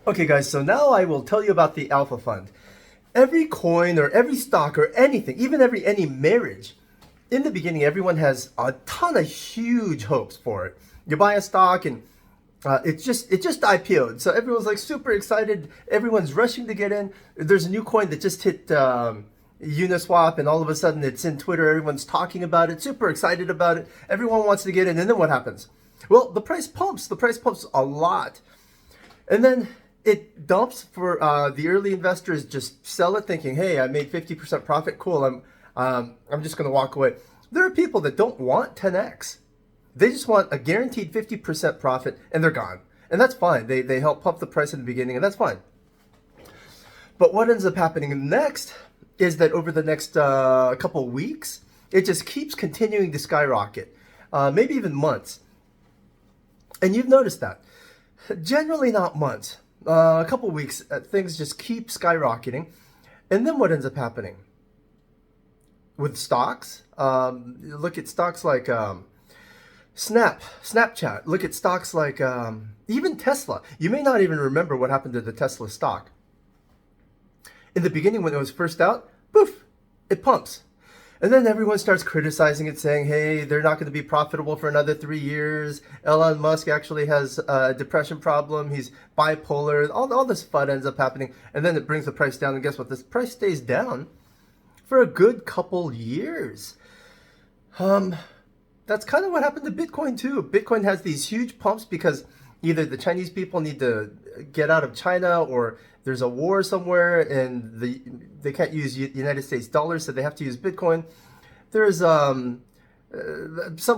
Okay, guys, so now I will tell you about the Alpha Fund. Every coin or every stock or anything, even any marriage, in the beginning, everyone has a ton of huge hopes for it. You buy a stock and it just IPO'd, so everyone's like super excited. Everyone's rushing to get in. There's a new coin that just hit Uniswap, and all of a sudden it's in Twitter. Everyone's talking about it, super excited about it. Everyone wants to get in, and then what happens? Well, the price pumps. The price pumps a lot, and then it dumps for the early investors. Just sell it, thinking, "Hey, I made 50% profit. Cool. I'm just going to walk away." There are people that don't want 10x. They just want a guaranteed 50% profit, and they're gone, and that's fine. They help pump the price in the beginning, and that's fine. But what ends up happening next is that over the next couple of weeks, it just keeps continuing to skyrocket, maybe even months. And you've noticed that. Generally not months. A couple of weeks, things just keep skyrocketing. And then what ends up happening? With stocks, look at stocks like Snapchat. Look at stocks like even Tesla. You may not even remember what happened to the Tesla stock. In the beginning, when it was first out, poof, it pumps. And then everyone starts criticizing it, saying, hey, they're not going to be profitable for another 3 years. Elon Musk actually has a depression problem. He's bipolar. All this FUD ends up happening. And then it brings the price down. And guess what? This price stays down for a good couple years. That's kind of what happened to Bitcoin too. Bitcoin has these huge pumps because either the Chinese people need to get out of China, or there's a war somewhere and they can't use United States dollars, so they have to use Bitcoin. There's some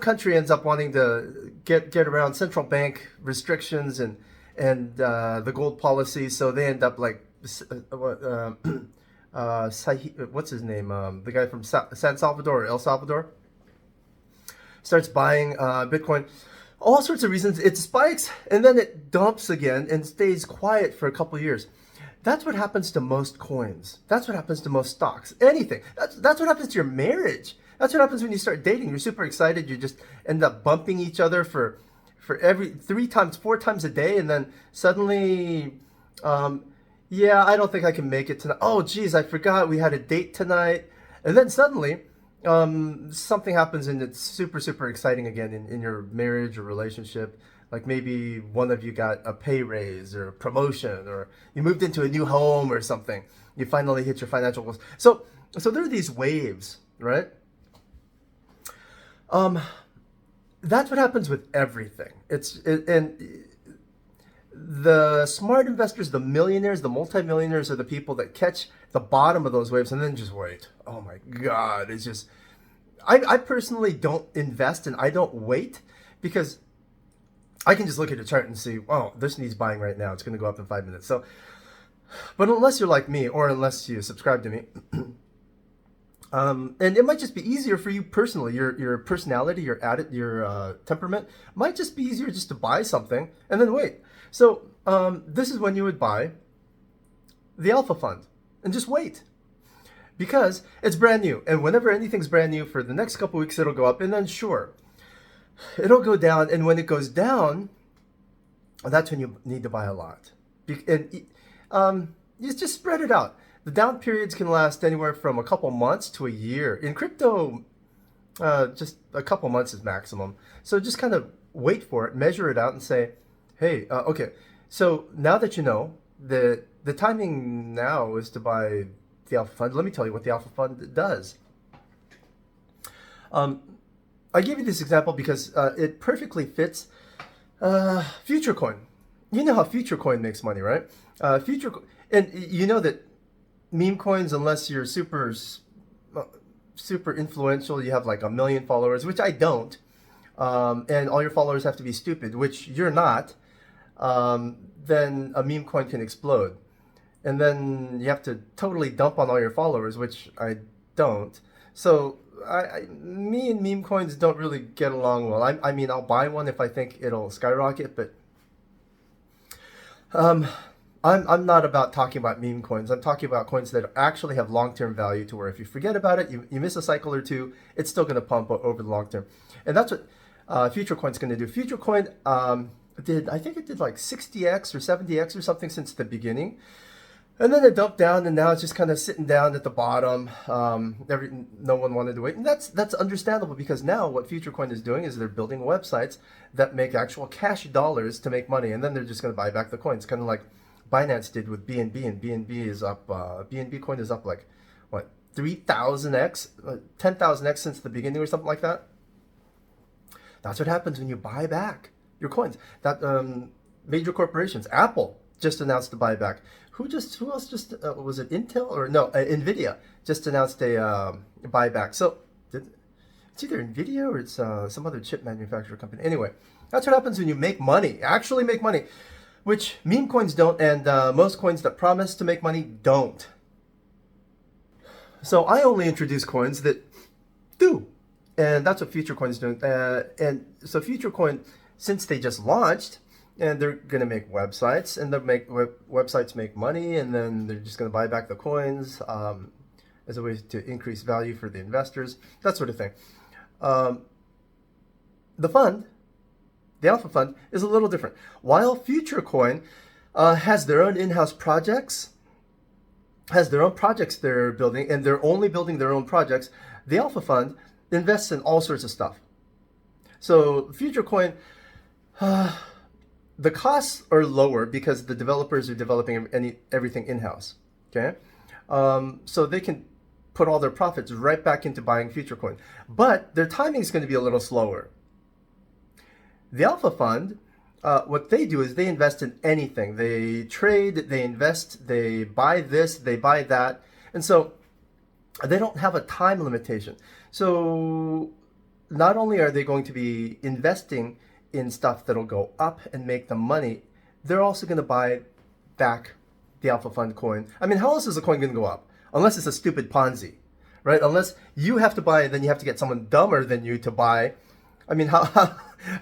country ends up wanting to get around central bank restrictions and the gold policy, so they end up like what's his name? The guy from San Salvador or El Salvador starts buying Bitcoin. All sorts of reasons. It spikes and then it dumps again and stays quiet for a couple of years. That's what happens to most coins. That's what happens to most stocks. Anything. That's what happens to your marriage. That's what happens when you start dating. You're super excited. You just end up bumping each other for every 3 times, 4 times a day, and then suddenly, yeah, I don't think I can make it tonight. Oh, geez, I forgot we had a date tonight. And then suddenly, something happens and it's super, super exciting again in your marriage or relationship. Like maybe one of you got a pay raise or a promotion, or you moved into a new home or something. You finally hit your financial goals. So there are these waves, right? That's what happens with everything. And the smart investors, the millionaires, the multimillionaires are the people that catch the bottom of those waves and then just wait. Oh my God, it's just, I personally don't invest and I don't wait because I can just look at the chart and see, oh, this needs buying right now. It's going to go up in 5 minutes. So, but unless you're like me or unless you subscribe to me, and it might just be easier for you personally, your personality, your temperament might just be easier just to buy something and then wait. So this is when you would buy the Alpha Fund and just wait because it's brand new. And whenever anything's brand new, for the next couple weeks, it'll go up, and then sure, it'll go down. And when it goes down, that's when you need to buy a lot. And you just spread it out. The down periods can last anywhere from a couple months to a year. In crypto, just a couple months is maximum. So just kind of wait for it, measure it out, and say, hey, okay, so now that you know, the timing now is to buy the Alpha Fund. Let me tell you what the Alpha Fund does. I give you this example because it perfectly fits Future Coin. You know how Future Coin makes money, right? And you know that meme coins, unless you're super influential, you have like 1 million followers, which I don't, and all your followers have to be stupid, which you're not, then a meme coin can explode. And then you have to totally dump on all your followers, which I don't. So me and meme coins don't really get along well. I mean, I'll buy one if I think it'll skyrocket, but I'm not about talking about meme coins. I'm talking about coins that actually have long-term value, to where if you forget about it, you miss a cycle or two, it's still going to pump over the long term. And that's what Future Coin's going to do. Future Coin I think it did like 60x or 70x or something since the beginning. And then it dumped down, and now it's just kind of sitting down at the bottom. No one wanted to wait, and that's understandable because now what FutureCoin is doing is they're building websites that make actual cash dollars to make money, and then they're just going to buy back the coins, kind of like Binance did with BNB, and BNB is up. BNB coin is up like what 3,000x, 10,000x since the beginning or something like that. That's what happens when you buy back your coins. That major corporations, Apple just announced a buyback. Who else just was it Intel or no Nvidia just announced a buyback. So it's either Nvidia or it's some other chip manufacturer company. Anyway, that's what happens when you make money, actually make money, which meme coins don't, and most coins that promise to make money don't. So I only introduce coins that do, and that's what FutureCoin is doing. And so FutureCoin, since they just launched, and they're going to make websites, and they'll make websites make money, and then they're just going to buy back the coins as a way to increase value for the investors, that sort of thing. The fund, the Alpha Fund, is a little different. While FutureCoin has their own in-house projects, has their own projects they're building, and they're only building their own projects, the Alpha Fund invests in all sorts of stuff. So FutureCoin, the costs are lower because the developers are developing everything in-house, okay? So they can put all their profits right back into buying FutureCoin. But their timing is going to be a little slower. The Alpha Fund, what they do is they invest in anything. They trade, they invest, they buy this, they buy that. And so they don't have a time limitation. So not only are they going to be investing in stuff that'll go up and make them money, they're also going to buy back the Alpha Fund coin. I mean, how else is a coin going to go up? Unless it's a stupid Ponzi, right? Unless you have to buy it, then you have to get someone dumber than you to buy. I mean, how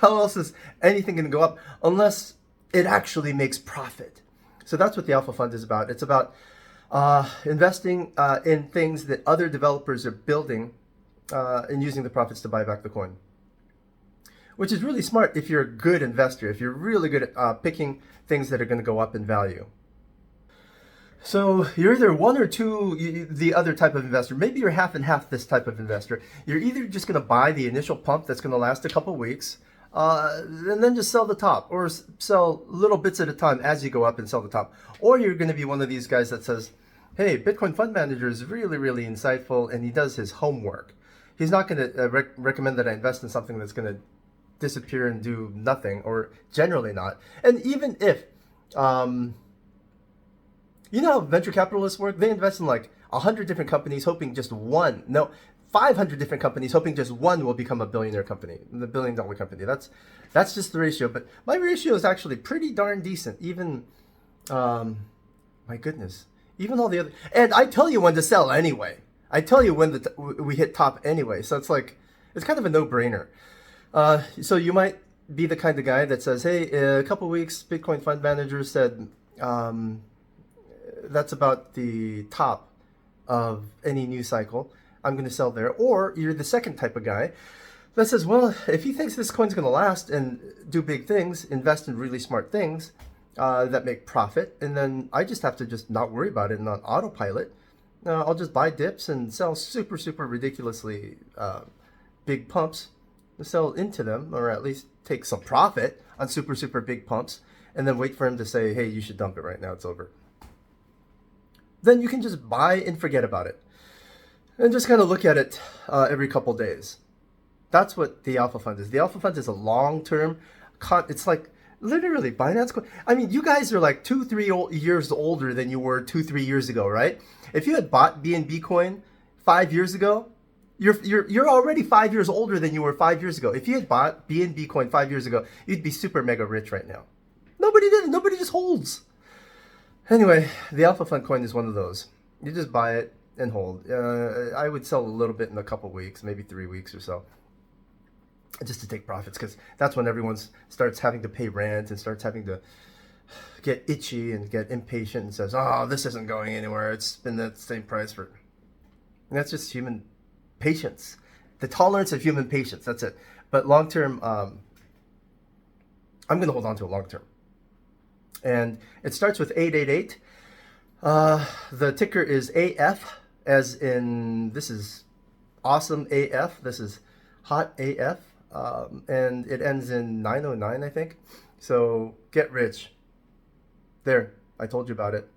else is anything going to go up unless it actually makes profit? So that's what the Alpha Fund is about. It's about investing in things that other developers are building and using the profits to buy back the coin, which is really smart if you're a good investor, if you're really good at picking things that are going to go up in value. So you're either one or two, the other type of investor. Maybe you're half and half this type of investor. You're either just going to buy the initial pump that's going to last a couple weeks, and then just sell the top, or sell little bits at a time as you go up and sell the top. Or you're going to be one of these guys that says, hey, Bitcoin Fund Manager is really, really insightful, and he does his homework. He's not going to recommend that I invest in something that's going to disappear and do nothing, or generally not. And even if, you know how venture capitalists work? They invest in like 100 different companies hoping just one, no, 500 different companies hoping just one will become a billionaire company, the $1 billion company. That's just the ratio. But my ratio is actually pretty darn decent. Even, my goodness, even all the other, and I tell you when to sell anyway. I tell you when we hit top anyway. So it's like, it's kind of a no-brainer. So you might be the kind of guy that says, hey, a couple weeks, Bitcoin Fund Manager said, that's about the top of any news cycle. I'm going to sell there. Or you're the second type of guy that says, well, if he thinks this coin's going to last and do big things, invest in really smart things that make profit, and then I just have to just not worry about it and on autopilot. I'll just buy dips and sell super, super ridiculously big pumps, sell into them, or at least take some profit on super, super big pumps, and then wait for him to say, hey, you should dump it right now, it's over. Then you can just buy and forget about it. And just kind of look at it every couple days. That's what the Alpha Fund is. The Alpha Fund is a long-term, it's like literally Binance. I mean, you guys are like 2-3 years older than you were 2-3 years ago, right? If you had bought BNB coin 5 years ago, you're already 5 years older than you were 5 years ago. If you had bought BNB coin 5 years ago, you'd be super mega rich right now. Nobody did it. Nobody just holds. Anyway, the Alpha Fund coin is one of those. You just buy it and hold. I would sell a little bit in a couple weeks, maybe 3 weeks or so, just to take profits, because that's when everyone starts having to pay rent and starts having to get itchy and get impatient and says, oh, this isn't going anywhere. It's been the same price for... And that's just human patience. The tolerance of human patience, that's it. But long-term I'm going to hold on to it long term. And it starts with 888. The ticker is AF, as in this is awesome AF. This is hot AF. And it ends in 909, I think. So get rich. There, I told you about it.